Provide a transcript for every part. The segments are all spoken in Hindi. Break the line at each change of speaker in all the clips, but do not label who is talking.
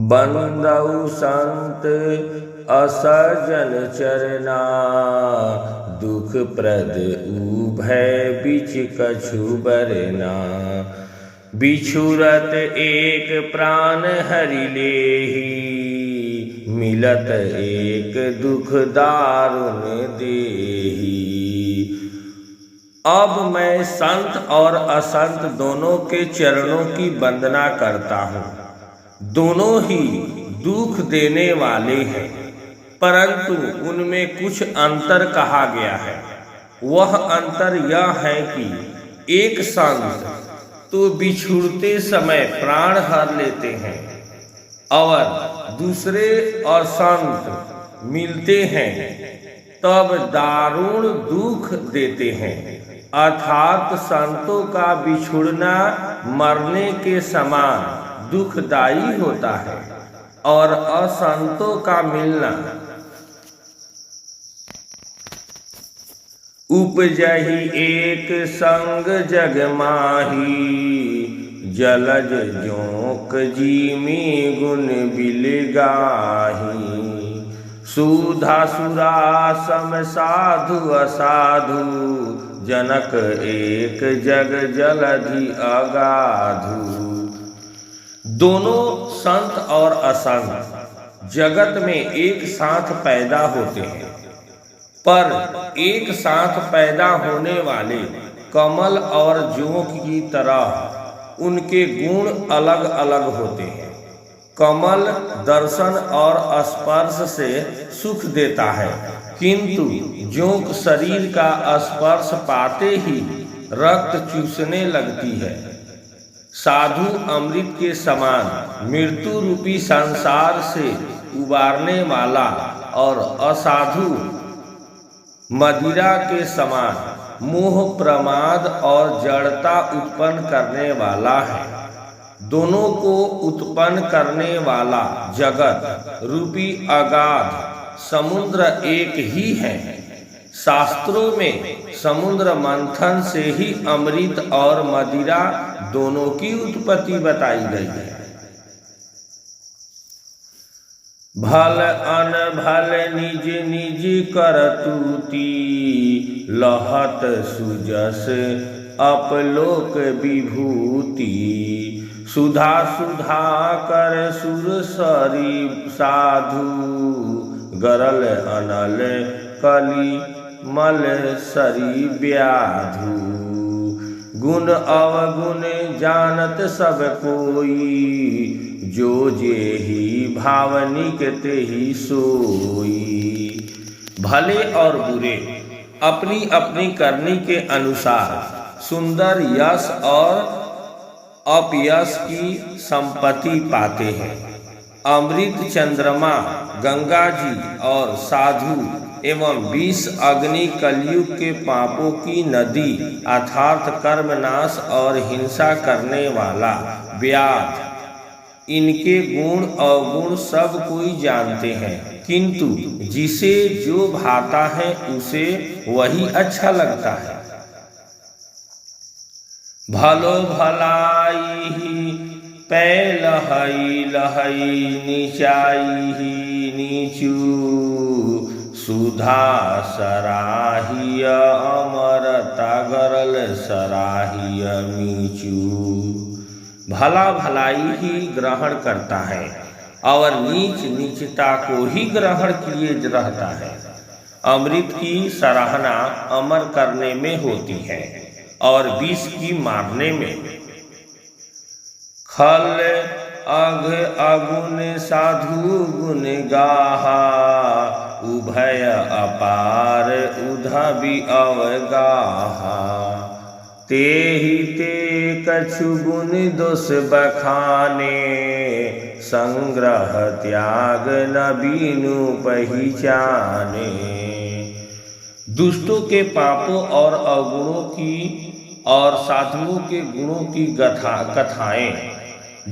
बंदउ संत असजन चरना, दुख प्रद उभय बिच कछु बरना। बिछुरत एक प्राण हरि लेहि, मिलत एक दुख दारुण देहि। अब मैं संत और असंत दोनों के चरणों की वंदना करता हूँ। दोनों ही दुख देने वाले हैं, परंतु उनमें कुछ अंतर कहा गया है। वह अंतर यह है कि एक संत तो बिछुड़ते समय प्राण हर लेते हैं और दूसरे असंत मिलते हैं तब दारुण दुख देते हैं। अर्थात संतों का बिछुड़ना मरने के समान दुखदायी होता है और असंतों का मिलना उपजहि एक संग जग माही। जलज जोंक जीमी गुण बिलगाही, सुधा सुरा सम साधु असाधु। जनक एक जग जलधि अगाधु। दोनों संत और असंत जगत में एक साथ पैदा होते हैं, पर एक साथ पैदा होने वाले कमल और जोंक की तरह उनके गुण अलग अलग होते हैं। कमल दर्शन और स्पर्श से सुख देता है, किंतु जोंक शरीर का स्पर्श पाते ही रक्त चूसने लगती है। साधु अमृत के समान मृत्यु रूपी संसार से उबारने वाला और असाधु मदिरा के समान मोह प्रमाद और जड़ता उत्पन्न करने वाला है। दोनों को उत्पन्न करने वाला जगत रूपी अगाध समुद्र एक ही है। शास्त्रों में समुद्र मंथन से ही अमृत और मदिरा दोनों की उत्पत्ति बताई गई है। भल अनभल निज निज करतूती, लहत सुजस अपलोक विभूति। सुधा सुधा कर सुर सरी साधु, गरल अनल कली मल सरी व्याधु। गुण अवगुण जानत सब कोई, जो जेहि भावनिक तेहि सोई। भले और बुरे अपनी अपनी करनी के अनुसार सुंदर यश और अपयश की संपत्ति पाते हैं। अमृत चंद्रमा गंगा जी और साधु एवं 20 अग्नि कलयुग के पापों की नदी अर्थात कर्मनाश और हिंसा करने वाला व्याध, इनके गुण अवगुण सब कोई जानते हैं, किंतु जिसे जो भाता है उसे वही अच्छा लगता है। भलो भलाई पै लहई लहई, नीचाई नीचू। सुधा सराहिय अमरता, गरल सराहिय मीचू। भला भलाई ही ग्रहण करता है और नीच नीचता को ही ग्रहण किए रहता है। अमृत की सराहना अमर करने में होती है और विष की मारने में। खल अघ अगुण साधु गुण गाहा, उभय अपार उधबि अवगाहा। तेहि ते कछु गुण दोष बखाने, संग्रह त्याग न बीनु पहिचाने। दुष्टों के पापों और अवगुणों की और साधुओं के गुणों की कथाएं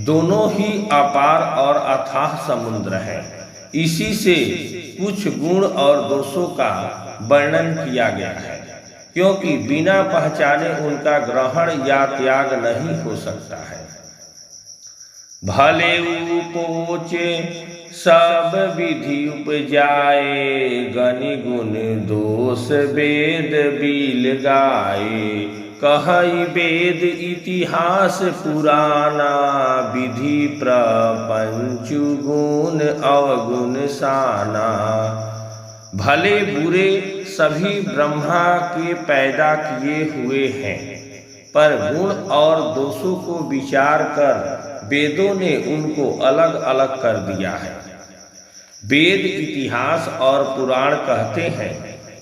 दोनों ही अपार और अथाह समुद्र है। इसी से कुछ गुण और दोषों का वर्णन किया गया है, क्योंकि बिना पहचाने उनका ग्रहण या त्याग नहीं हो सकता है। भले उपोच सब विधि उपजाए, गनि गुण दोष वेद बील गाए। कहई वेद इतिहास पुराना, विधि प्रपंच गुण अवगुण साना। भले बुरे सभी ब्रह्मा के पैदा किए हुए हैं, पर गुण और दोषों को विचार कर वेदों ने उनको अलग अलग कर दिया है। वेद इतिहास और पुराण कहते हैं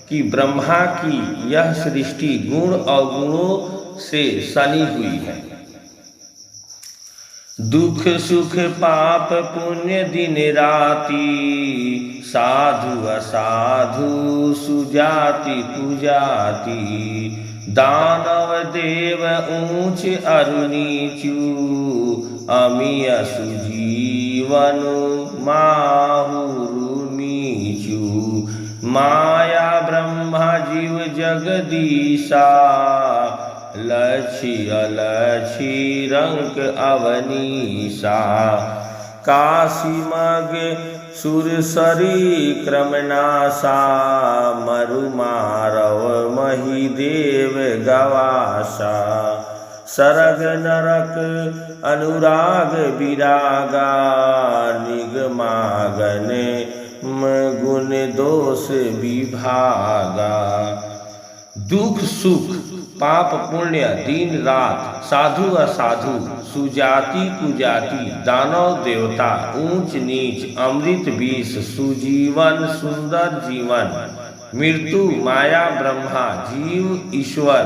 कि ब्रह्मा की यह सृष्टि गुण अवगुणों से सनी हुई है। दुख सुख पाप पुण्य दिन राति, साधु असाधु सुजाति कुजाति। दानव देव ऊंच अरु नीचु, अमिय सुजीवन माहुरु नीचु। माया ब्रह्मा जीव जगदीशा, लक्ष्य अलक्ष्य रंक अवनीशा। काशी मग सुरसरी क्रमनाशा, मरु मारव महिदेव गवासा। सरग नरक अनुराग विरागा, निगमागन गुण दोष विभागा। दुख सुख पाप पुण्य दिन रात, साधु असाधु सुजाति कुजाति। दानव देवता ऊंच नीच, अमृत विष सुजीवन सुंदर जीवन। मृत्यु माया ब्रह्मा जीव ईश्वर।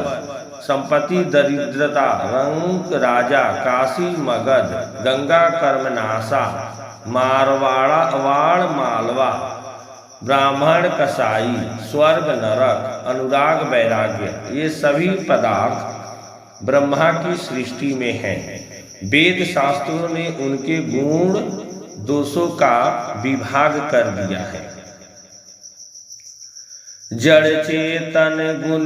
संपत्ति दरिद्रता रंक राजा, काशी मगध गंगा कर्मनाशा। मारवाड़ा वाड़ मालवा, ब्राह्मण कसाई, स्वर्ग नरक, अनुराग वैराग्य। ये सभी पदार्थ ब्रह्मा की सृष्टि में हैं। वेद शास्त्रों ने उनके गुण दोषों का विभाग कर दिया है। जड़ चेतन गुण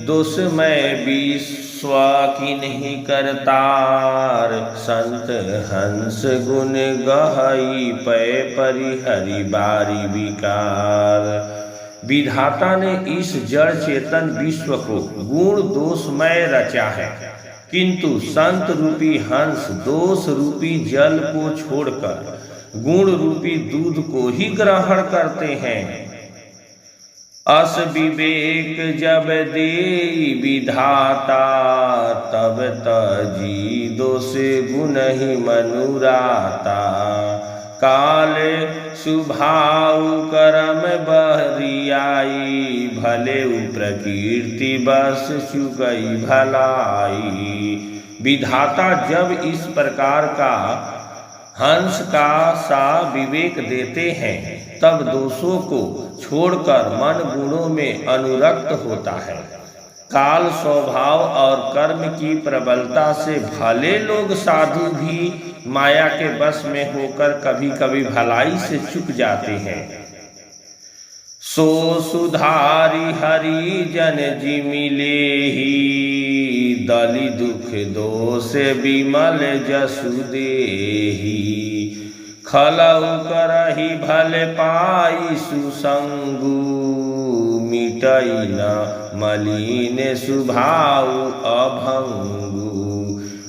दोषमय विश्व किन्हीं करतार। संत हंस गुण गहई पै परिहरि बारी विकार। विधाता ने इस जड़ चेतन विश्व को गुण दोषमय रचा है, किंतु संत रूपी हंस दोष रूपी जल को छोड़कर गुण रूपी दूध को ही ग्रहण करते हैं। अस विवेक जब देई विधाता, तब तजी दोष गुण ही मनुराता। काल सुभाव कर्म बहरियाई, भले प्रकृति बस चुकई भलाई। विधाता जब इस प्रकार का हंस का सा विवेक देते हैं, तब दोषों को छोड़कर मन गुणों में अनुरक्त होता है। काल स्वभाव और कर्म की प्रबलता से भले लोग साधु भी माया के बस में होकर कभी कभी भलाई से चूक जाते हैं। सो सुधारी हरि जन जी मिले ही, दलि दुख दोष विमल जसु देहि। खलउ करहि भले पाई सुसंगु, मिटई न मलिन स्वभाव अभंगु।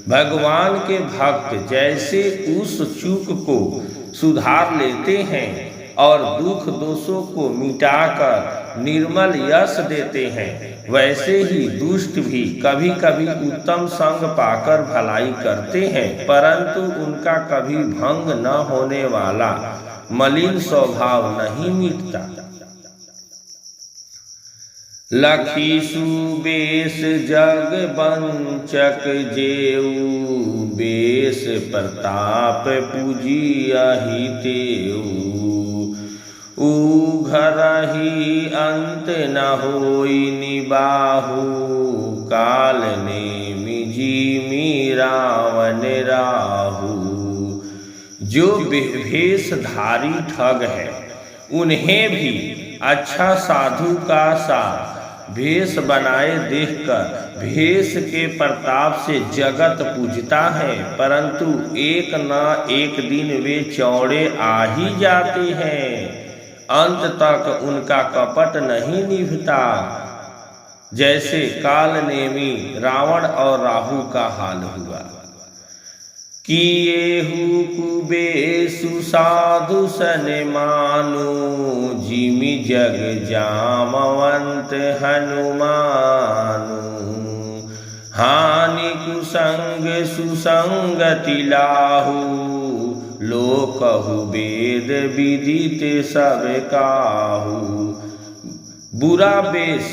भगवान के भक्त जैसे उस चूक को सुधार लेते हैं और दुख दोषों को मिटाकर निर्मल यश देते हैं, वैसे ही दुष्ट भी कभी कभी उत्तम संग पाकर भलाई करते हैं, परंतु उनका कभी भंग न होने वाला मलिन स्वभाव नहीं मिटता। लखी सुबेश जग बंचक जेऊ, बेश प्रताप पूजियहि तेऊ। उघरहि अंत न होई निबाहु, काल ने जी रावण राहु। जो वेशधारी ठग है, उन्हें भी अच्छा साधु का सा भेष बनाए देखकर भेष के प्रताप से जगत पूजता है, परंतु एक न एक दिन वे चौड़े आ ही जाते हैं। अंत तक उनका कपट नहीं निभता। जैसे कालनेमी रावण और राहु का हाल हुआ। किएहु कुबेशु साधु सन मानु, जिमि जग जामवंत हनुमानु। हानि कुसंग सुसंगति लाहु, लोकहु वेद विदित सब काहू। बुरा वेश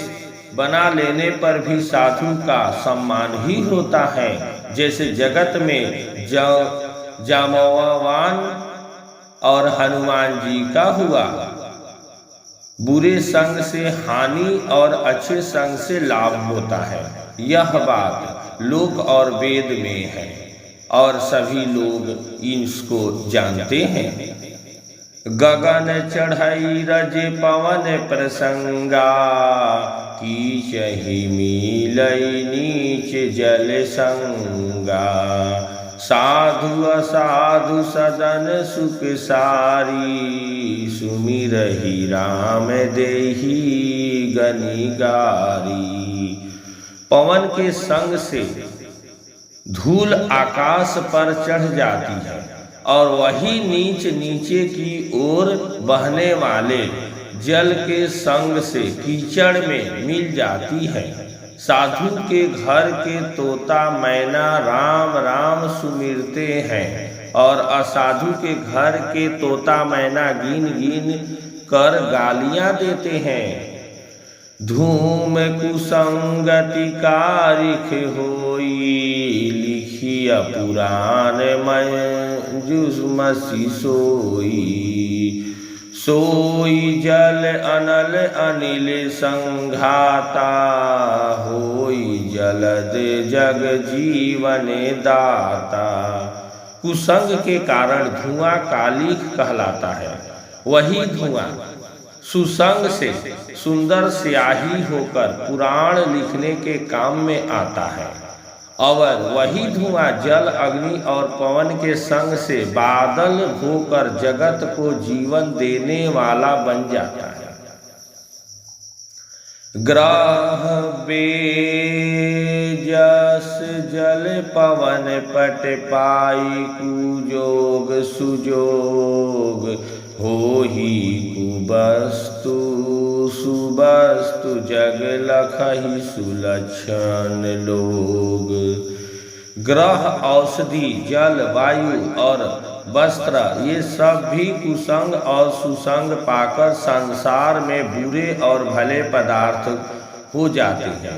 बना लेने पर भी साधु का सम्मान ही होता है। जैसे जगत में जामवान और हनुमान जी का हुआ। बुरे संग से हानि और अच्छे संग से लाभ होता है, यह बात लोक और वेद में है और सभी लोग इसको जानते हैं। गगन चढ़ई रज पवन प्रसंगा, कीचहि मिलई नीच जल संगा। साधु असाधु सदन सुख सारी, सुमिरहि राम देहि गनिगारी। पवन के संग से धूल आकाश पर चढ़ जाती है और वही नीच नीचे की ओर बहने वाले जल के संग से कीचड़ में मिल जाती है। साधु के घर के तोता मैना राम राम सुमिरते हैं और असाधु के घर के तोता मैना गिन गिन कर गालियां देते हैं। धूम कुसंगति कारिख होई, लिखिया पुराण मंजुषमसि सोई। सोई जल अनल अनिल संघाता, होई जलद जग जीवन दाता। कुसंग के कारण धुआं कालिख कहलाता है। वही धुआं सुसंग से सुंदर स्याही होकर पुराण लिखने के काम में आता है और वही धुआं जल अग्नि और पवन के संग से बादल होकर जगत को जीवन देने वाला बन जाता है। ग्रह बेजस जल पवन पट पाई, कुजोग सुजोग होहि कुबस्तु। सुबस्तु जग लखहि सुलक्षण लोग। ग्रह औषधि जल वायु और वस्त्र ये सब भी कुसंग और सुसंग पाकर संसार में बुरे और भले पदार्थ हो जाते हैं।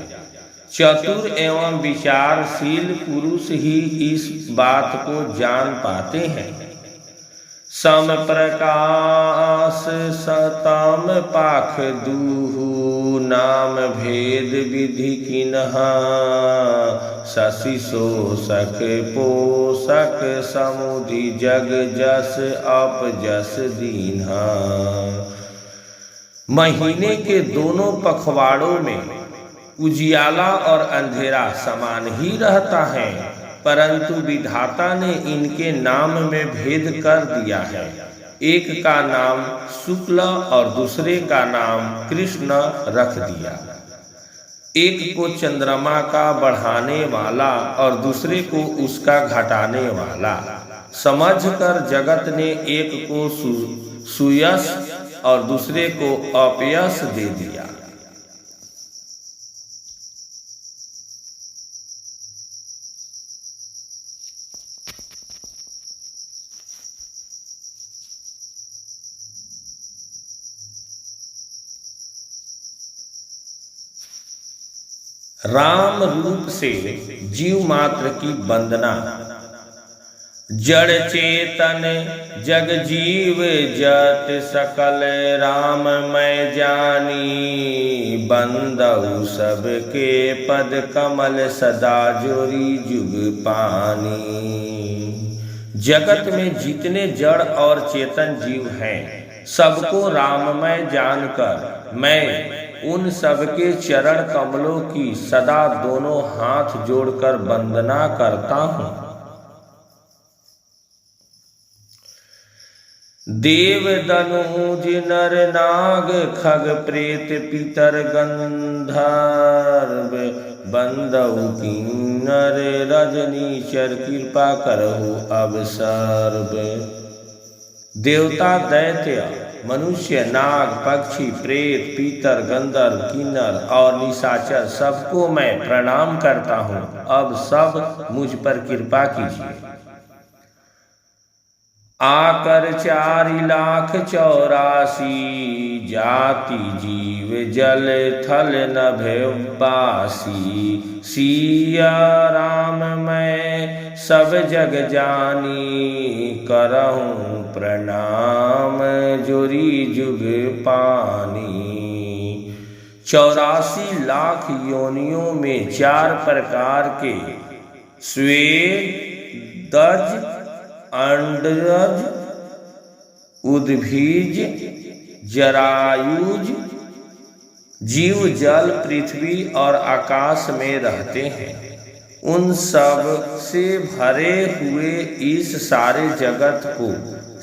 चतुर एवं विचारशील पुरुष ही इस बात को जान पाते हैं। सम प्रकाश सतम पाख दूहु, नाम भेद विधि किन्हा। शशि शोषक पोषक समुधि जग जस अपजस दीन्हा। महीने के दोनों पखवाड़ों में उजियाला और अंधेरा समान ही रहता है, परंतु विधाता ने इनके नाम में भेद कर दिया है। एक का नाम शुक्ल और दूसरे का नाम कृष्ण रख दिया। एक को चंद्रमा का बढ़ाने वाला और दूसरे को उसका घटाने वाला समझकर जगत ने एक को सुयश और दूसरे को अपयश दे दिया। राम रूप से जीव मात्र की वंदना। जड़ चेतन जग जीव जत सकल, राम मैं जानी। बंदउ सबके पद कमल, सदा जोरी जुग पानी। जगत में जितने जड़ और चेतन जीव हैं, सबको राममय जानकर मैं उन सबके चरण कमलों की सदा दोनों हाथ जोड़कर वंदना करता हूँ। देव दनुज नर नाग खग प्रेत पितर गंधर्व बंदउ किन्नर रजनीचर कृपा करहु अब सर्व। देवता दैत्य मनुष्य नाग पक्षी प्रेत पीतर गंधर्व किन्नर और निशाचर सबको मैं प्रणाम करता हूँ। अब सब मुझ पर कृपा कीजिए। आकर 4,84,00,000 जाति जीव जल थल नभवासी। सिया राम मैं सब जग जानी करहूँ प्रणाम जोरी जुग पानी। 84 लाख योनियों में 4 प्रकार के श्वेत दज अंडरज उद्भिज जरायुज जीव जल पृथ्वी और आकाश में रहते हैं। उन सब से भरे हुए इस सारे जगत को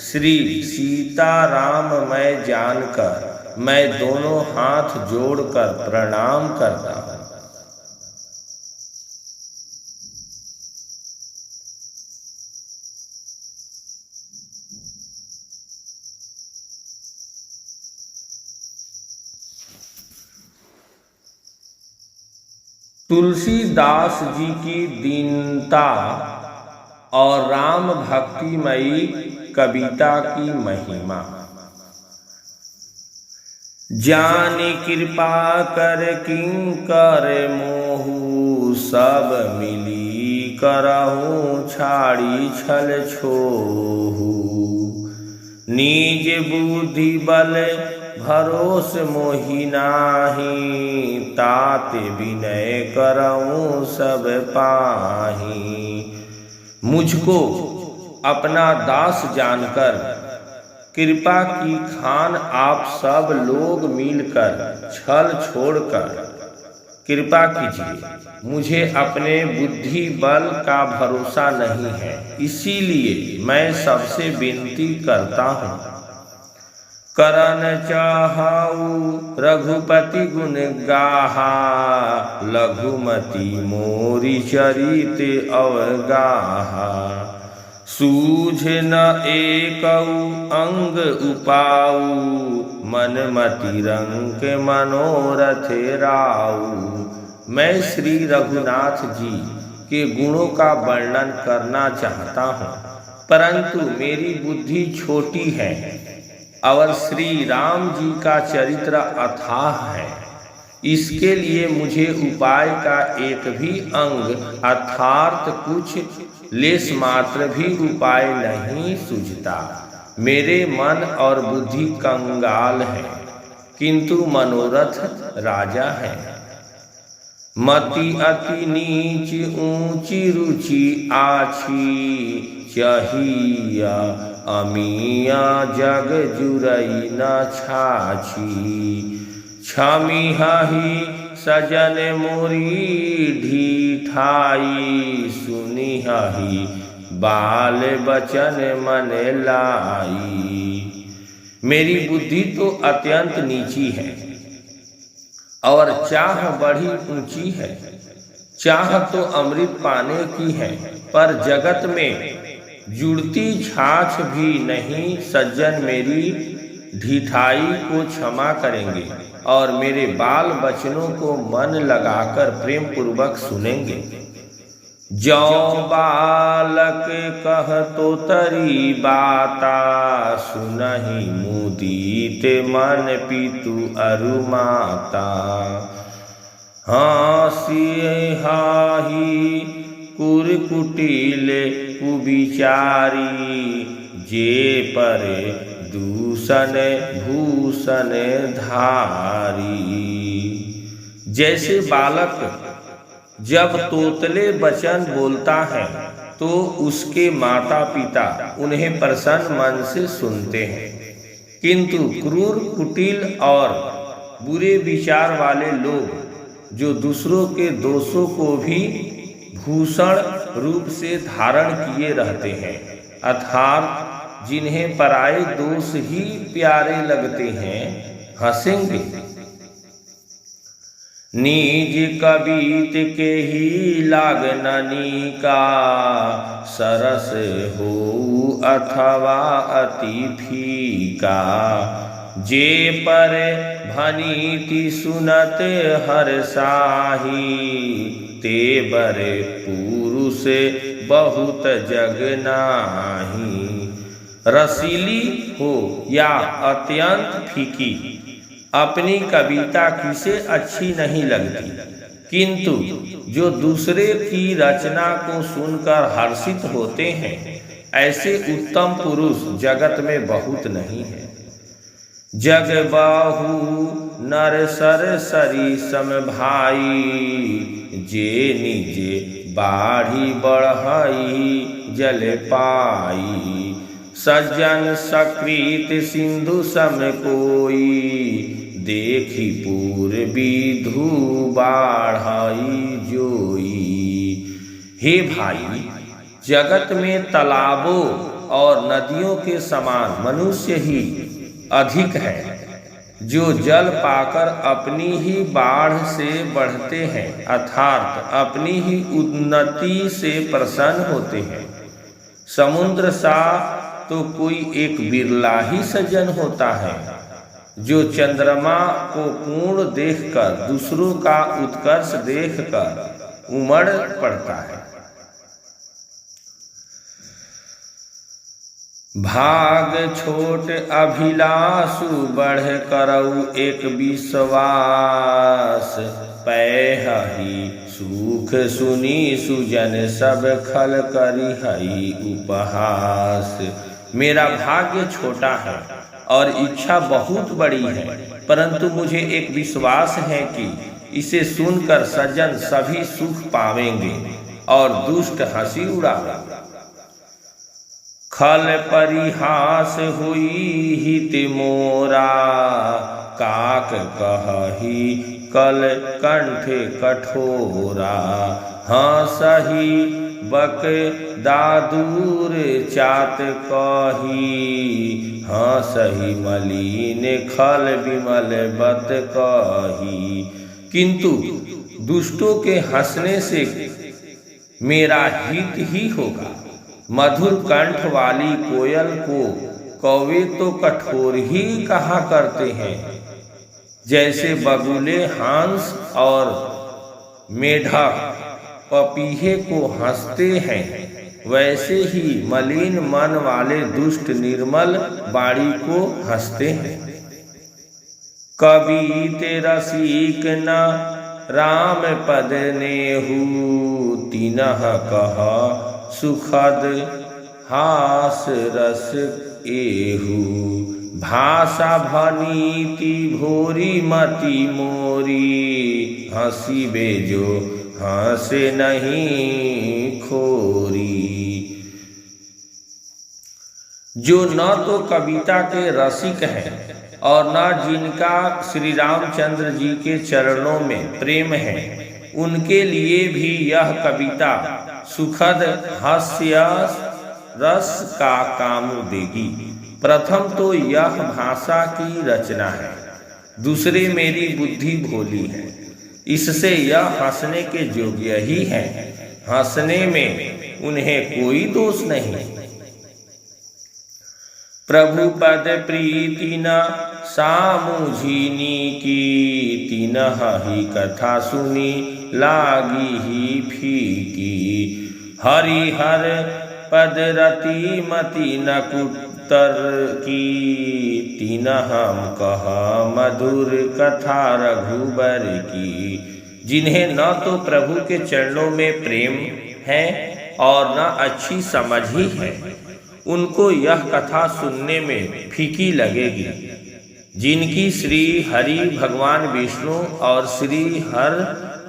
श्री सीताराम मैं जानकर मैं दोनों हाथ जोड़कर प्रणाम करता हूँ। तुलसीदास जी की दीनता और राम भक्तिमयी कविता की महिमा। जानि कृपा कर किंकर मोहु सब मिली करहूँ छाड़ी छल छोहु। निज बुद्धि बल भरोस मोहि नाहि तात विनय करऊँ सब पाही। मुझको अपना दास जानकर कृपा की खान आप सब लोग मिलकर छल छोड़कर कृपा कीजिए। मुझे अपने बुद्धि बल का भरोसा नहीं है, इसीलिए मैं सबसे विनती करता हूँ। करन चाहऊ रघुपति गुण गाहा लघुमती मोरी चरित अवगाहा। सूझ न एकऊ अंग उपाऊ मनमति रंग मनोरथ राऊ। मैं श्री रघुनाथ जी के गुणों का वर्णन करना चाहता हूँ, परंतु मेरी बुद्धि छोटी है और श्री राम जी का चरित्र अथाह है। इसके लिए मुझे उपाय का एक भी अंग अर्थात कुछ लेस मात्र भी उपाय नहीं सूझता। मेरे मन और बुद्धि कंगाल है, किंतु मनोरथ राजा है। मति अति नीच ऊंची रुचि आछी चाहिया अमिया जग जुरई न छाछी। छमिहाही सजन मोरी ढीठाई सुनिहाही बाल बचन मन लाई। मेरी बुद्धि तो अत्यंत नीची है और चाह बड़ी ऊंची है। चाह तो अमृत पाने की है, पर जगत में जुड़ती छाछ भी नहीं। सज्जन मेरी ढिठाई को क्षमा करेंगे और मेरे बाल बचनों को मन लगाकर प्रेम पूर्वक सुनेंगे। जौ बालक कह तो तरी बाता सुनहि मुदीत मन पितु अरु माता। हाँसी हाही कुरकुटिल कुविचारी जे पर दूषण भूषण धारी। जैसे बालक जब तोतले वचन बोलता है तो उसके माता पिता उन्हें प्रसन्न मन से सुनते हैं, किंतु क्रूर कुटिल और बुरे विचार वाले लोग जो दूसरों के दोषों को भी भूषण रूप से धारण किए रहते हैं, अर्थात जिन्हें पराये दोष ही प्यारे लगते हैं, हंसेंगे। निज कबीत के ही लागननी का सरस हो अथवा अति फीका, जे पर भनीति सुनत हर साही, ते बरे पुरुष बहुत जग नाही। रसीली हो या अत्यंत फीकी, अपनी कविता किसे अच्छी नहीं लगती, किंतु जो दूसरे की रचना को सुनकर हर्षित होते हैं, ऐसे उत्तम पुरुष जगत में बहुत नहीं है। जग बाहु नर सर सरी सम भाई, जे निजे बाढ़ी बढ़ाई जल पाई। सज्जन सकृत सिंधु सम कोई, देखी पूर्वी धू बाढ़ाई जोई। हे भाई, जगत में तालाबों और नदियों के समान मनुष्य ही अधिक है, जो जल पाकर अपनी ही बाढ़ से बढ़ते हैं, अर्थात अपनी ही उन्नति से प्रसन्न होते हैं। समुद्र सा तो कोई एक बिरला ही सज्जन होता है, जो चंद्रमा को पूर्ण देखकर दूसरों का उत्कर्ष देखकर उमड़ पड़ता है। भाग छोट अभिलाषु बढ़ करऊ एक विश्वास, पैहि सुख सुनी सुजन सब खल करी हई उपहास। मेरा भाग्य छोटा है और इच्छा बहुत बड़ी है, परंतु मुझे एक विश्वास है कि इसे सुनकर सज्जन सभी सुख पावेंगे और दुष्ट हंसी उड़ावेंगे। खल परिहास हुई हित मोरा, काक कही कल कंठ कठोरा। हंसही बक दादूर चात कही, हंसही मलिन खल विमल बत कही। किंतु दुष्टों के हंसने से मेरा हित ही होगा। मधुर कंठ वाली कोयल को कौवे तो कठोर ही कहा करते हैं, जैसे बगुले हंस और मेढक पपीहे को हंसते हैं, वैसे ही मलिन मन वाले दुष्ट निर्मल वाणी को हंसते हैं। कवि ते रसिक न राम पद नेहु, तिनह कह सुखद हास रस एहु। भाषा भनीति भोरी मति मोरी, हंसी बेजो हंसे नहीं खोरी। जो न तो कविता के रसिक हैं और न जिनका श्री रामचंद्र जी के चरणों में प्रेम है, उनके लिए भी यह कविता सुखद हास्य रस का काम देगी। प्रथम तो यह भाषा की रचना है, दूसरे मेरी बुद्धि भोली है, इससे यह हंसने के योग्य ही है। हंसने में उन्हें कोई दोष नहीं। प्रभु पद प्रीति न सामुझिनी की, तिनह ही कथा सुनी लागी ही फीकी। हरिहर पद रति मति न कुतर की, तिनह कह मधुर कथा रघुबर की। जिन्हें न तो प्रभु के चरणों में प्रेम है और न अच्छी समझ ही है, उनको यह कथा सुनने में फीकी लगेगी। जिनकी श्री हरि भगवान विष्णु और श्री हर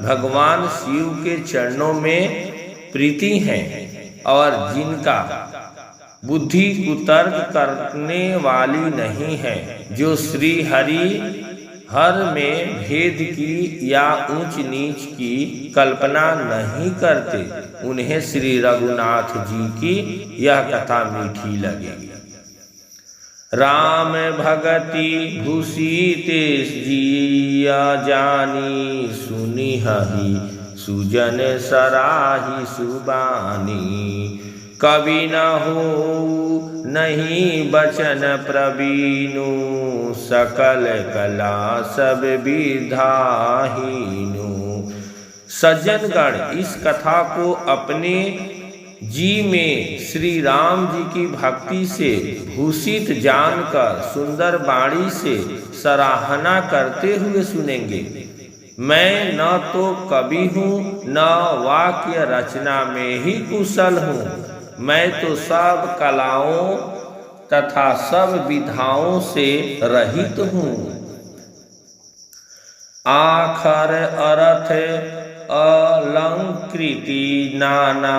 भगवान शिव के चरणों में प्रीति है और जिनका बुद्धि कुतर्क करने वाली नहीं है, जो श्री हरि हर में भेद की या ऊंच नीच की कल्पना नहीं करते, उन्हें श्री रघुनाथ जी की यह कथा मीठी लगेगी। राम भगति भूषित जिया जानी, सुनी हहि सुजन सराही सुबानी। कवि न हो नहीं बचन प्रवीणु, सकल कला सब विधाहीनु। सज्जनगण इस कथा को अपने जी में श्री राम जी की भक्ति से भूषित जानकर सुंदर वाणी से सराहना करते हुए सुनेंगे। मैं न तो कवि हूँ न वाक्य रचना में ही कुशल हूँ, मैं तो सब कलाओं तथा सब विधाओं से रहित हूँ। आखर अर्थ अलंकृति नाना,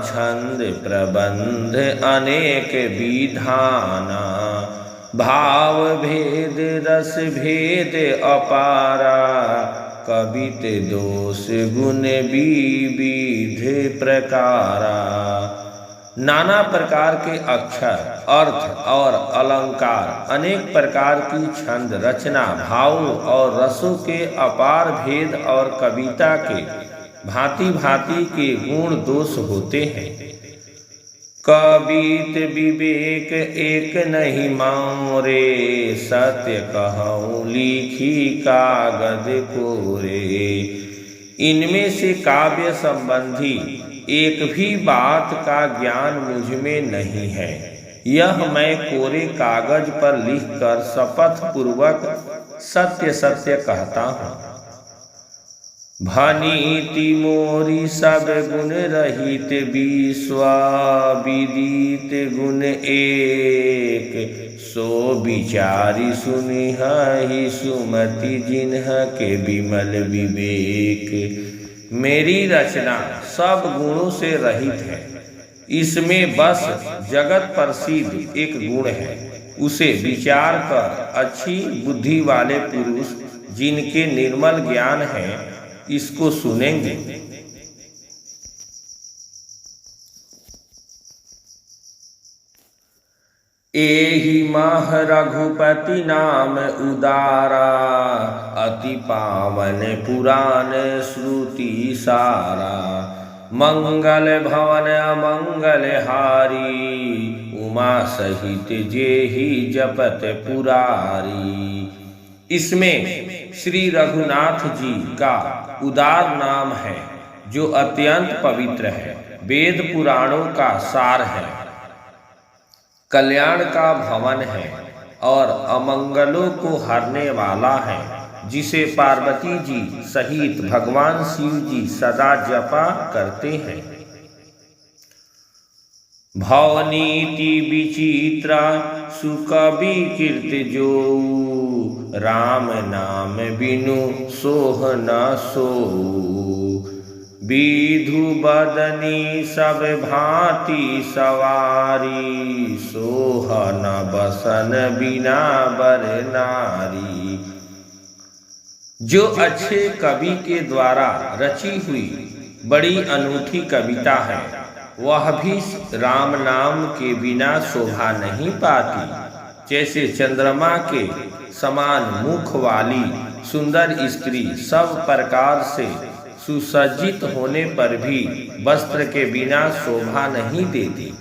छंद प्रबंध अनेक विधाना। भाव भेद रस भेद अपारा, कवित दोष गुण विविध प्रकारा। नाना प्रकार के अक्षर, अर्थ और अलंकार, अनेक प्रकार की छंद रचना, भाव और रसों के अपार भेद और कविता के भांति भांति के गुण दोष होते हैं। कवित विवेक एक नहीं मारे, सत्य कहूँ लिखी कागज कोरे। इनमें से काव्य संबंधी एक भी बात का ज्ञान मुझ में नहीं है, यह मैं कोरे कागज पर लिखकर शपथ पूर्वक सत्य सत्य कहता हूँ। भनीति मोरी सब गुण रहित, विश्वा विदित गुण एक। सो विचारी सुनिहि सुमति, जिन्ह के विमल विवेक। मेरी रचना सब गुणों से रहित है, इसमें बस जगत प्रसिद्ध एक गुण है, उसे विचार कर अच्छी बुद्धि वाले पुरुष जिनके निर्मल ज्ञान है इसको सुनेंगे। एहि मह रघुपति नाम उदारा, अति पावन पुराण श्रुति सारा। मंगल भवन अमंगल हारी, उमा सहित जेहि जपत पुरारी। इसमें श्री रघुनाथ जी का उदार नाम है जो अत्यंत पवित्र है, वेद पुराणों का सार है, कल्याण का भवन है और अमंगलों को हरने वाला है, जिसे पार्वती जी सहित भगवान शिव जी सदा जपा करते हैं। भवनीति विचित्रा सुकवि कीर्ति जो, राम नाम बिनु सोह न सोऊ। विधु बदनी सब भांति सवारी, सोह न बसन बिना बर नारी। जो अच्छे कवि के द्वारा रची हुई बड़ी अनूठी कविता है, वह भी राम नाम के बिना शोभा नहीं पाती। जैसे चंद्रमा के समान मुख वाली सुंदर स्त्री सब प्रकार से सुसज्जित होने पर भी वस्त्र के बिना शोभा नहीं देती।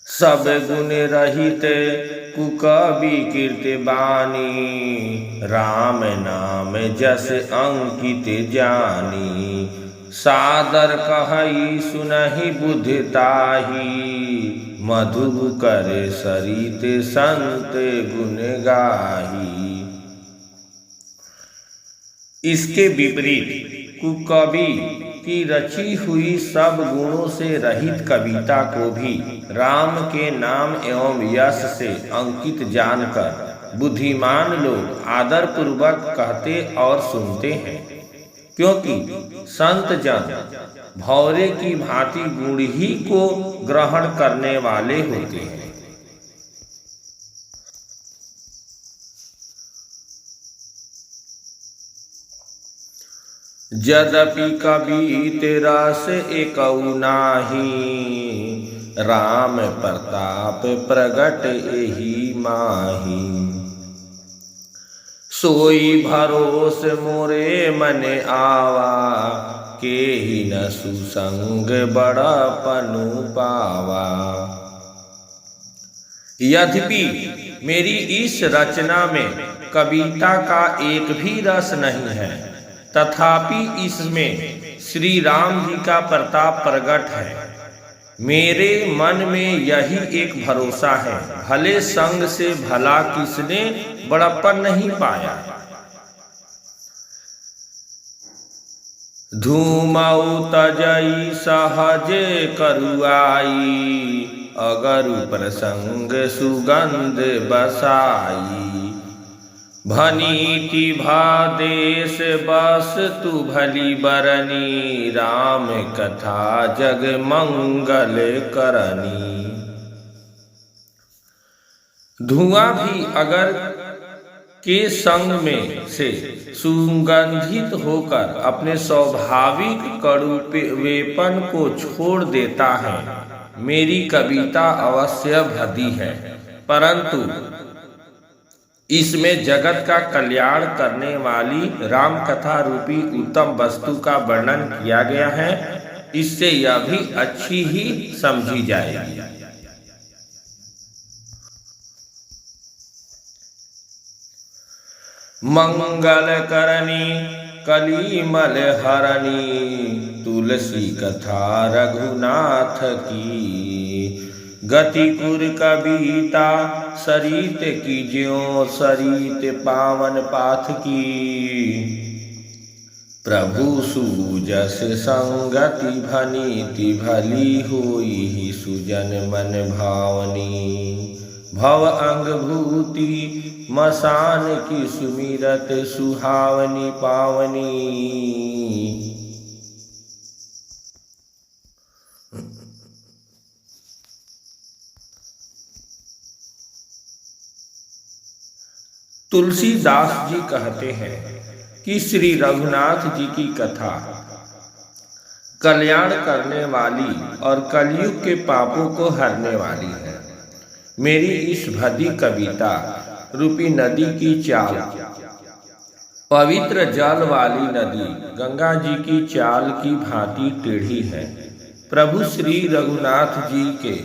सब गुण रहित कुकवि कीर्ति बानी, राम नाम जस अंकित जानी। सादर कहई सुनहि बुद्धि ताही, मधु कर सरित संत गुण गाही। इसके विपरीत कुकवि की रची हुई सब गुणों से रहित कविता को भी राम के नाम एवं यश से अंकित जानकर बुद्धिमान लोग आदर पूर्वक कहते और सुनते हैं, क्योंकि संत जन भौरे की भांति गुण ही को ग्रहण करने वाले होते हैं। यद्यपि कवि तेरा से एकऊ नाही, राम प्रताप प्रगट एहि माही। सोई भरोस मोरे मन आवा, केहि न सुसंग बड़पनु पावा। यद्यपि मेरी इस रचना में कविता का एक भी रस नहीं है, तथापि इसमें श्री राम जी का प्रताप प्रकट है। मेरे मन में यही एक भरोसा है, भले संग से भला किसने बड़प्पन नहीं पाया। धूमऊ तजई सहज करुआई, अगर प्रसंग सुगंध बसाई। भनीति भादेश बस तु भली बरनी, राम कथा जग मंगल करनी। धुआं भी अगर के संग में से सुगंधित होकर अपने स्वाभाविक कड़ुवेपन को छोड़ देता है, मेरी कविता अवश्य भदी है, परंतु इसमें जगत का कल्याण करने वाली राम कथा रूपी उत्तम वस्तु का वर्णन किया गया है, इससे यह भी अच्छी ही समझी जाएगी। मंगल करनी कलिमल हरणी, तुलसी कथा रघुनाथ की। गति कुर कविता सरित की ज्यों, सरित पावन पाथ की। प्रभु सुजस संगति भनीति, भली होई सुजन मन भावनी। भव अंग भूति मसान की, सुमिरत सुहावनी पावनी। तुलसीदास जी कहते हैं कि श्री रघुनाथ जी की कथा कल्याण करने वाली और कलयुग के पापों को हरने वाली है। मेरी इस भदी कविता रूपी नदी की चाल, पवित्र जल वाली नदी गंगा जी की चाल की भांति टेढ़ी है। प्रभु श्री रघुनाथ जी के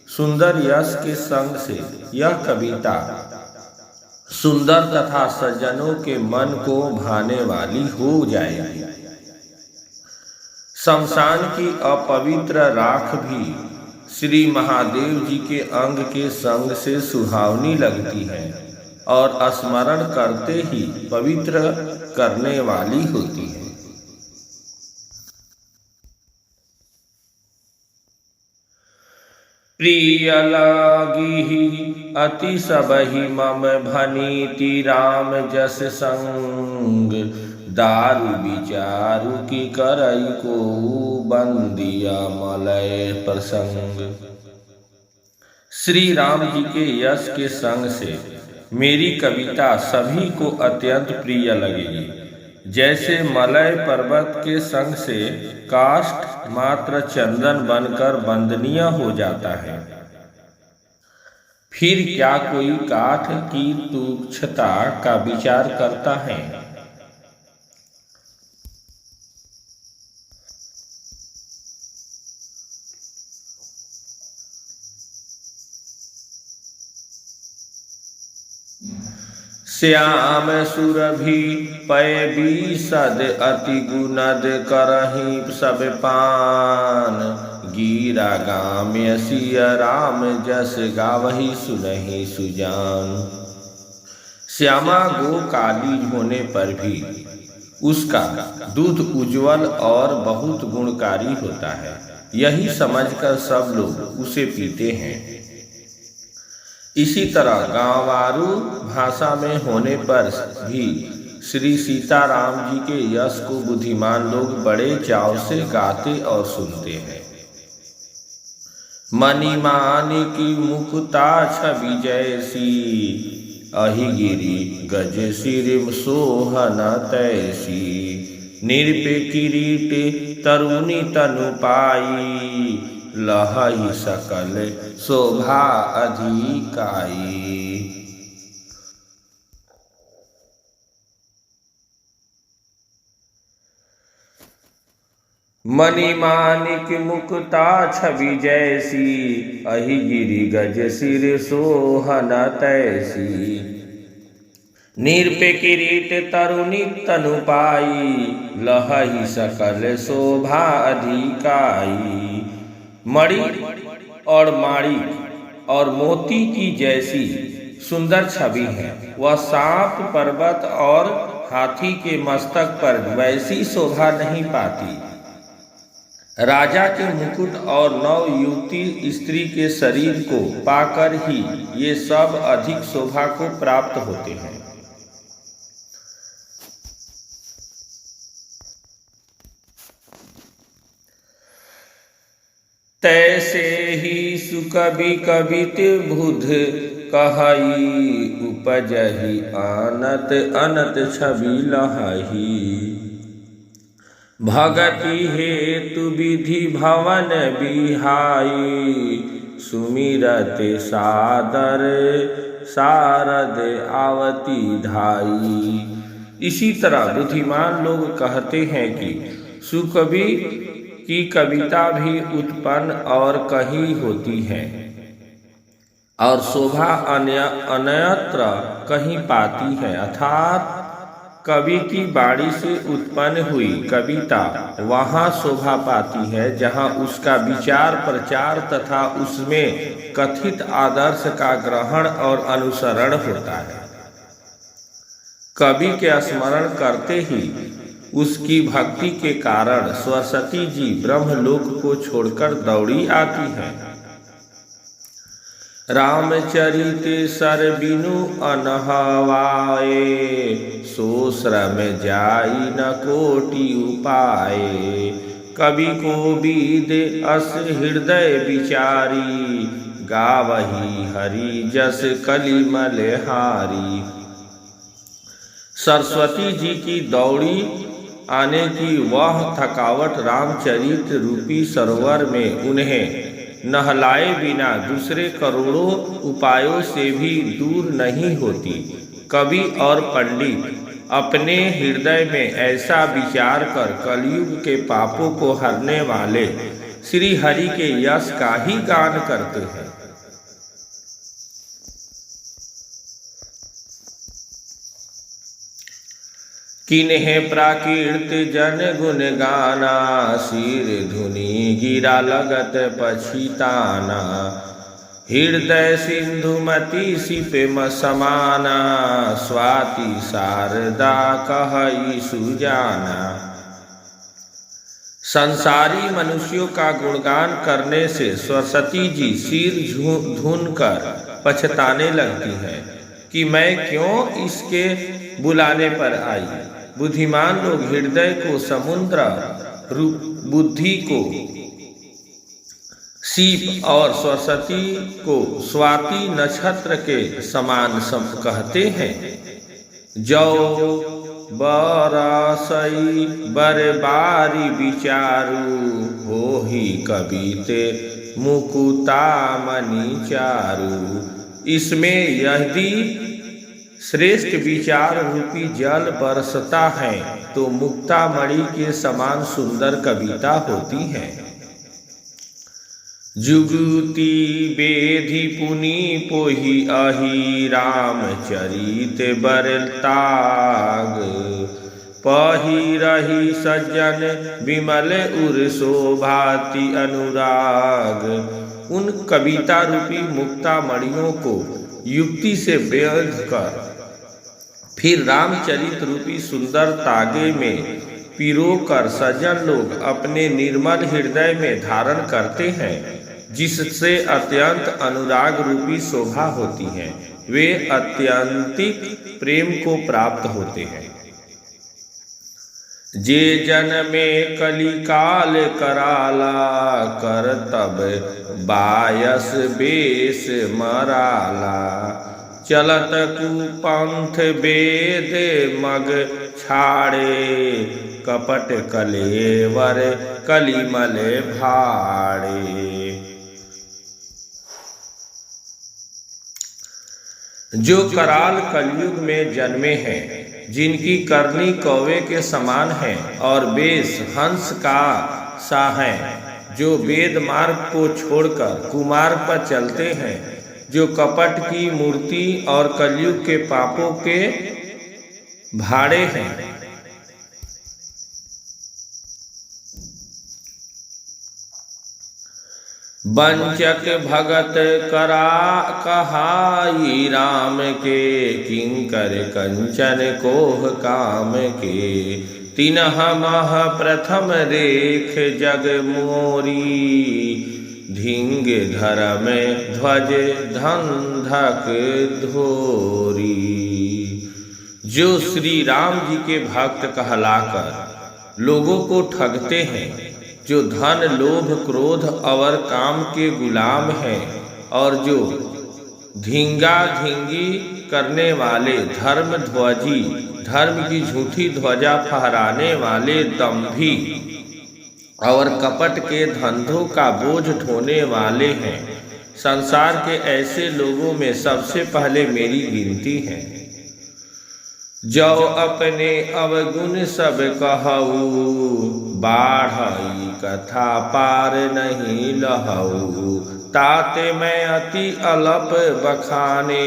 सुंदर यश के संग से यह कविता सुंदर तथा सज्जनों के मन को भाने वाली हो जाएगी। शमशान की अपवित्र राख भी श्री महादेव जी के अंग के संग से सुहावनी लगती है और स्मरण करते ही पवित्र करने वाली होती है। प्रिय लागी अति सबहि मम भनीति, राम जस संग। दारु विचारु की करई को, बंदिया मलय प्रसंग। श्री राम जी के यश के संग से मेरी कविता सभी को अत्यंत प्रिय लगेगी। जैसे मलय पर्वत के संग से काष्ठ मात्र चंदन बनकर वंदनीय हो जाता है, फिर क्या कोई काठ की तुच्छता का विचार करता है। श्याम सुरभि पय बीसद, अति गुणद करहि सब पान। गीरा गाम्य सिय राम जस, गावहि सुनहि सुजान। श्यामा गो काली होने पर भी उसका दूध उज्जवल और बहुत गुणकारी होता है, यही समझकर सब लोग उसे पीते हैं। इसी तरह गांवारू भाषा में होने पर भी श्री सीताराम जी के यश को बुद्धिमान लोग बड़े चाव से गाते और सुनते हैं। मणिमानी की मुकुता छवि जैसी, अहिगिरी गज सिर सोहन तैसी। निरपे किरीट तरुणी तनु पाई, लहई सकल शोभा अधिकाई। मणिमाणिक मुक्ता छवि जैसी, अहि गिरि गज सिर सोहन तैसी। निरपे किरीट तरुणी तनु पाई, लहई सकल शोभा अधिकाई। मणि और माणिक और मोती की जैसी सुंदर छवि है, वह सांप पर्वत और हाथी के मस्तक पर वैसी शोभा नहीं पाती। राजा के मुकुट और नव युवती स्त्री के शरीर को पाकर ही ये सब अधिक शोभा को प्राप्त होते हैं। तैसे ही सुकवि कवित बुध कहई, उपजहि आनत अनत छवि लहई। भगति हेतु विधि भवन बिहाई, सुमिरत सादर शारद आवती धाई। इसी तरह बुद्धिमान लोग कहते हैं कि सुकवि की कविता भी उत्पन्न और कही होती है और शोभा अन्यत्र कहीं पाती है, अर्थात कवि की वाणी से उत्पन्न हुई कविता वहाँ शोभा पाती है जहाँ उसका विचार प्रचार तथा उसमें कथित आदर्श का ग्रहण और अनुसरण होता है। कवि के स्मरण करते ही उसकी भक्ति के कारण सरस्वती जी ब्रह्मलोक को छोड़कर दौड़ी आती हैं। रामचरित सर बिनु अनहवाए, सो श्रम जाई न कोटि उपाय। कवि को विद अस हृदय विचारी, गावही हरि जस कलिमल हारी। सरस्वती जी की दौड़ी आने की वह थकावट रामचरित रूपी सरोवर में उन्हें नहलाए बिना दूसरे करोड़ों उपायों से भी दूर नहीं होती। कवि और पंडित अपने हृदय में ऐसा विचार कर कलयुग के पापों को हरने वाले श्री हरि के यश का ही गान करते हैं। किन्हे प्राकृत जन गुण गाना, सिर धुनि गिरा लगत पछिताना। हृदय सिंधुमती सिप समाना, स्वाति शारदा कहई सुजाना। संसारी मनुष्यों का गुणगान करने से सरस्वती जी सिर धुन कर पछताने लगती हैं कि मैं क्यों इसके बुलाने पर आई। बुद्धिमान लोग हृदय को समुद्र, बुद्धि को सीप और सरस्वती को स्वाति नक्षत्र के समान कहते हैं। जो बरसई बरबारी विचारू, हो ही कविते मुकुता मणि चारू। इसमें यदि श्रेष्ठ विचार रूपी जल बरसता है तो मुक्तामणि के समान सुंदर कविता होती है। जुगुती बेधि पुनि पोहि अहि, रामचरित बरताग। पहिरहि सज्जन विमल उर शोभाति अनुराग। उन कविता रूपी मुक्तामणियों को युक्ति से बेध कर फिर रामचरित रूपी सुंदर तागे में पिरो कर सज्जन लोग अपने निर्मल हृदय में धारण करते हैं, जिससे अत्यंत अनुराग रूपी शोभा होती है। वे अत्यंतिक प्रेम को प्राप्त होते हैं। जे जन में कलिकाल कराला, करतब बायस बेस मराला। चलत कुपंथ वेद मग छाड़े, कपट कलेवर कलिमल भाड़े। जो कराल कलयुग में जन्मे हैं, जिनकी करनी कौवे के समान है और वेश हंस का सा है, जो वेद मार्ग को छोड़कर कुमार्ग पर चलते हैं, जो कपट की मूर्ति और कलयुग के पापों के भाड़े हैं। वंचक भगत करा कहाई राम के, किंकर कंचन कोह काम के। तिनह मह प्रथम रेख जग मोरी, धिंग धर्म ध्वज धंधक धोरी। जो श्री राम जी के भक्त कहलाकर लोगों को ठगते हैं, जो धन लोभ क्रोध और काम के गुलाम हैं, और जो धींगा धींगी करने वाले धर्म ध्वजी, धर्म की झूठी ध्वजा फहराने वाले दंभी और कपट के धंधों का बोझ ढोने वाले हैं। संसार के ऐसे लोगों में सबसे पहले मेरी गिनती है। जो अपने अवगुण सब कहऊ, बाढ़ई कथा पार नहीं लहऊ। ताते मैं अति अलप बखाने,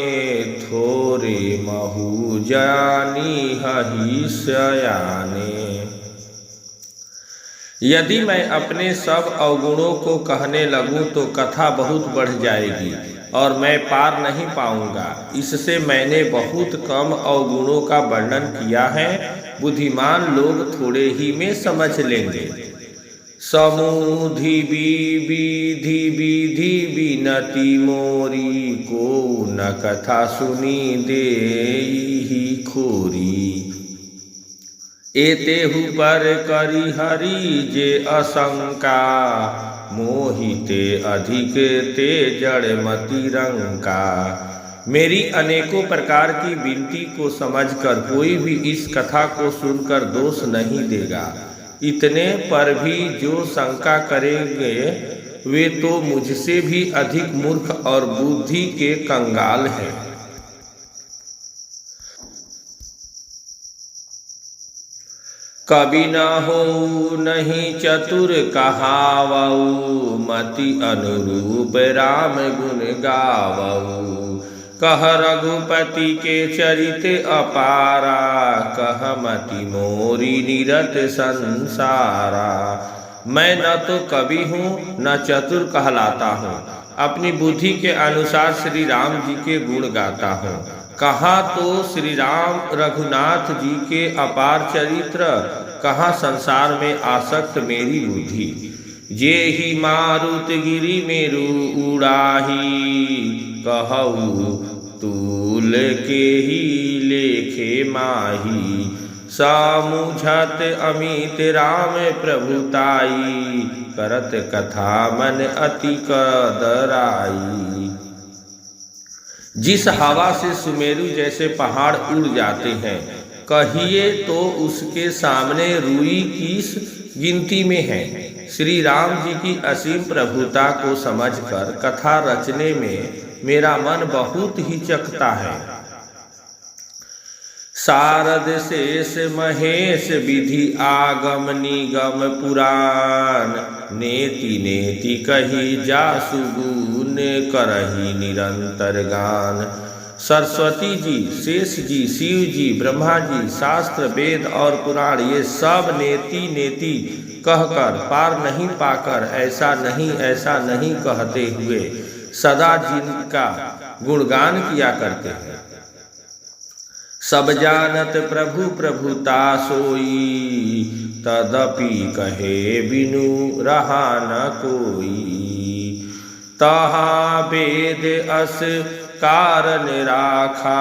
थोरे महू जानी हही सयाने। यदि मैं अपने सब अवगुणों को कहने लगूं तो कथा बहुत बढ़ जाएगी और मैं पार नहीं पाऊंगा। इससे मैंने बहुत कम अवगुणों का वर्णन किया है, बुद्धिमान लोग थोड़े ही में समझ लेंगे। समूधि विधि विधि विनति मोरी, को न कथा सुनी दे ही खोरी। एतेहु पर करी हरि जे असंका, मोहिते अधिक ते जड़ मति रंका। मेरी अनेकों प्रकार की विनती को समझकर कोई भी इस कथा को सुनकर दोष नहीं देगा। इतने पर भी जो शंका करेंगे वे तो मुझसे भी अधिक मूर्ख और बुद्धि के कंगाल हैं। कभी न हो नहीं चतुर कहावऊ, मति अनुरूप राम गुण गावऊ। कह रघुपति के चरित अपारा, कह मति मोरी निरत संसारा। मैं न तो कवि हूँ न चतुर कहलाता हूँ, अपनी बुद्धि के अनुसार श्री राम जी के गुण गाता हूँ। कहाँ तो श्री राम रघुनाथ जी के अपार चरित्र, कहाँ संसार में आसक्त मेरी बुद्धि। जे ही मारुत गिरि मेरु उड़ाही, कहऊ तूल के ही लेखे माही। सामुझत अमित राम प्रभुताई, करत कथा मन अति कदराई। जिस हवा से सुमेरु जैसे पहाड़ उड़ जाते हैं, कहिए तो उसके सामने रुई किस गिनती में है। श्री राम जी की असीम प्रभुता को समझकर कथा रचने में मेरा मन बहुत ही चकता है। शारद शेष महेश विधि आगम निगम पुराण, नेति नेति कही जासु गुण करही निरंतर गान। सरस्वती जी, शेष जी, शिव जी, ब्रह्मा जी, शास्त्र वेद और पुराण ये सब नेति नेति कहकर पार नहीं पाकर ऐसा नहीं कहते हुए सदा जिनका गुणगान किया करते हैं। सब जानत प्रभु प्रभुता सोई, तदपि कहे बिनु रहा न कोई। तहाँ वेद अस कारण राखा,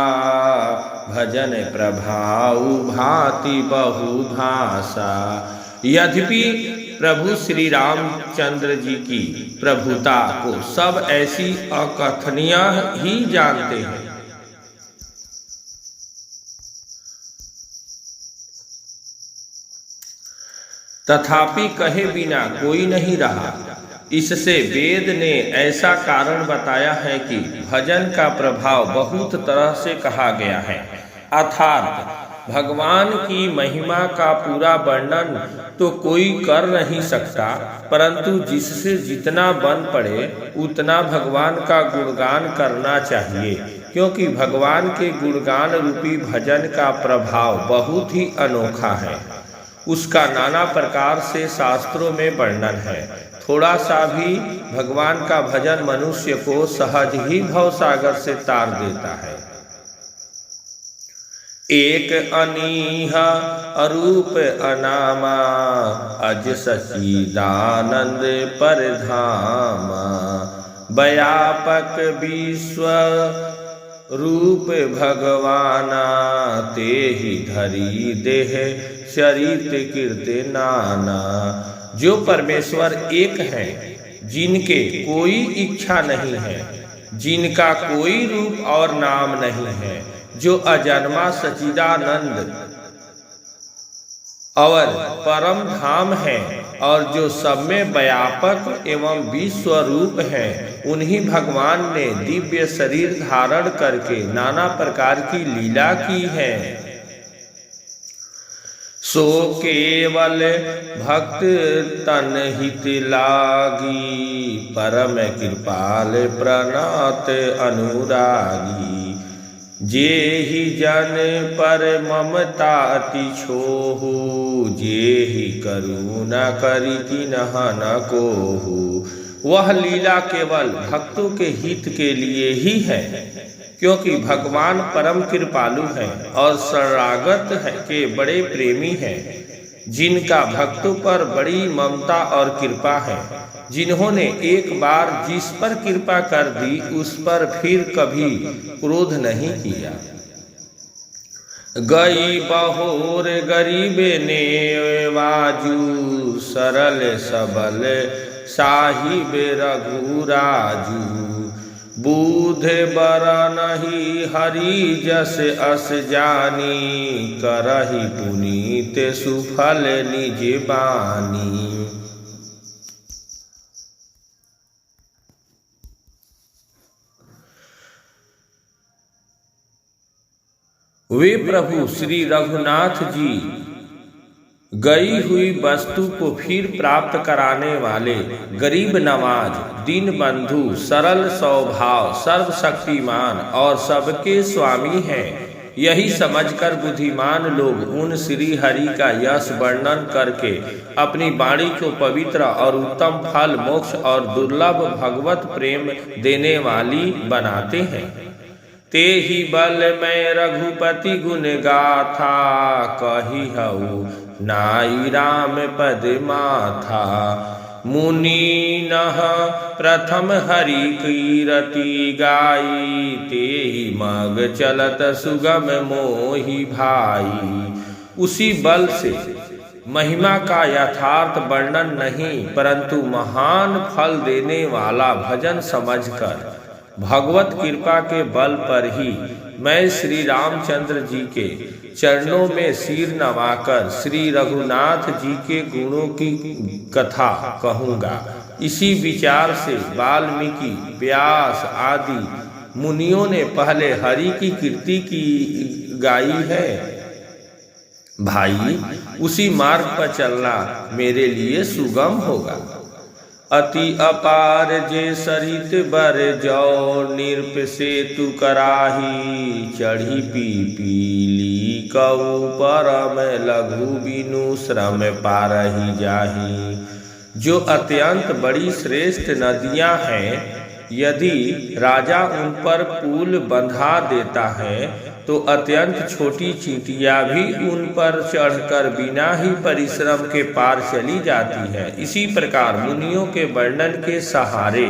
भजन प्रभाव भांति बहु भाषा। यद्यपि प्रभु श्री रामचंद्र जी की प्रभुता को सब ऐसी अकथनीय ही जानते हैं। तथापि कहे बिना कोई नहीं रहा। इससे वेद ने ऐसा कारण बताया है कि भजन का प्रभाव बहुत तरह से कहा गया है। अर्थात भगवान की महिमा का पूरा वर्णन तो कोई कर नहीं सकता, परंतु जिससे जितना बन पड़े उतना भगवान का गुणगान करना चाहिए, क्योंकि भगवान के गुणगान रूपी भजन का प्रभाव बहुत ही अनोखा है। उसका नाना प्रकार से शास्त्रों में वर्णन है। थोड़ा सा भी भगवान का भजन मनुष्य को सहज ही भवसागर से तार देता है। एक अनीह अरूप अनामा अज सच्चिदानंद परधामा, व्यापक विश्व रूप भगवाना, ते ही धरी देह शरीर कीर्ति नाना। जो परमेश्वर एक है, जिनके कोई इच्छा नहीं है, जिनका कोई रूप और नाम नहीं है, जो अजन्मा सच्चिदानंद और परम धाम है और जो सब में व्यापक एवं विश्व रूप है, उन्हीं भगवान ने दिव्य शरीर धारण करके नाना प्रकार की लीला की है। सो केवल भक्त तन हित लागी, परम कृपाल प्रणत अनुरागी। जे ही जन पर ममता अति छोहु, जे ही करुणा करी किन्ह न कोहु। वह लीला केवल भक्तों के हित के लिए ही है, क्योंकि भगवान परम कृपालु है और शरणागत है के बड़े प्रेमी है, जिनका भक्तों पर बड़ी ममता और कृपा है। जिन्होंने एक बार जिस पर कृपा कर दी, उस पर फिर कभी क्रोध नहीं किया। गई बहोर गरीब ने वाजू, सरल सबल साहिब रघुराजू। बूध बर नहीं हरि जस अस जानी, करहि पुनीत सुफल निज बानी। वे प्रभु श्री रघुनाथ जी गई हुई वस्तु को फिर प्राप्त कराने वाले, गरीब नवाज, दीन बंधु, सरल स्वभाव, सर्वशक्तिमान और सबके स्वामी हैं। यही समझकर बुद्धिमान लोग उन श्री हरि का यश वर्णन करके अपनी वाणी को पवित्र और उत्तम फल, मोक्ष और दुर्लभ भगवत प्रेम देने वाली बनाते हैं। ते ही बल मैं रघुपति गुण गाथा, कही हऊ नाई राम पद माथा। मुनि नह प्रथम हरि कीरति गाई, ते ही मग चलत सुगम मोहि भाई। उसी बल से महिमा का यथार्थ वर्णन नहीं, परंतु महान फल देने वाला भजन समझकर भगवत कृपा के बल पर ही मैं श्री रामचंद्र जी के चरणों में सिर नवाकर श्री रघुनाथ जी के गुणों की कथा कहूँगा। इसी विचार से वाल्मीकि, व्यास आदि मुनियों ने पहले हरि की कीर्ति की गाई है। भाई, उसी मार्ग पर चलना मेरे लिए सुगम होगा। अति अपार जे सरित बर जौ, निरप सेतु कराही। चढ़ी पीपीली कऊ परम लघु, बिनु श्रम पारही जाही। जो अत्यंत बड़ी श्रेष्ठ नदियां हैं, यदि राजा उन पर पुल बंधा देता है, तो अत्यंत छोटी चींटियां भी उन पर चढ़कर बिना ही परिश्रम के पार चली जाती है। इसी प्रकार मुनियों के वर्णन के सहारे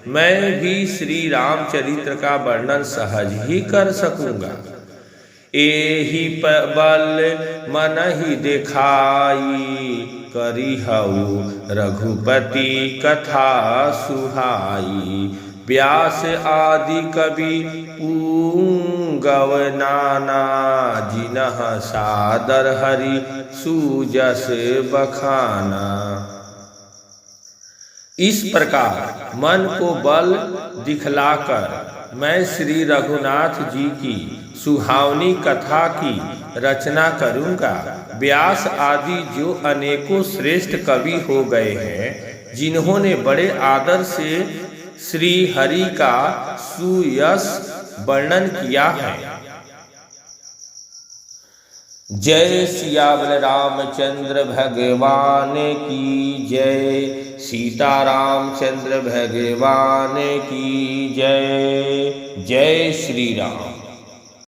मैं भी श्री रामचरित्र का वर्णन सहज ही कर सकूंगा। एहि बल मन ही दिखाई, करी हऊ रघुपति कथा सुहाई। व्यास आदि कवि पूंगव नाना, जिनह सादर हरि सूजस बखाना। इस प्रकार मन को बल दिखलाकर मैं श्री रघुनाथ जी की सुहावनी कथा की रचना करूंगा। व्यास आदि जो अनेकों श्रेष्ठ कवि हो गए हैं, जिन्होंने बड़े आदर से श्री हरि का सुयश वर्णन किया है। जय सियावर रामचंद्र भगवान की जय, सीतारामचंद्र भगवान की जय। जय श्री राम।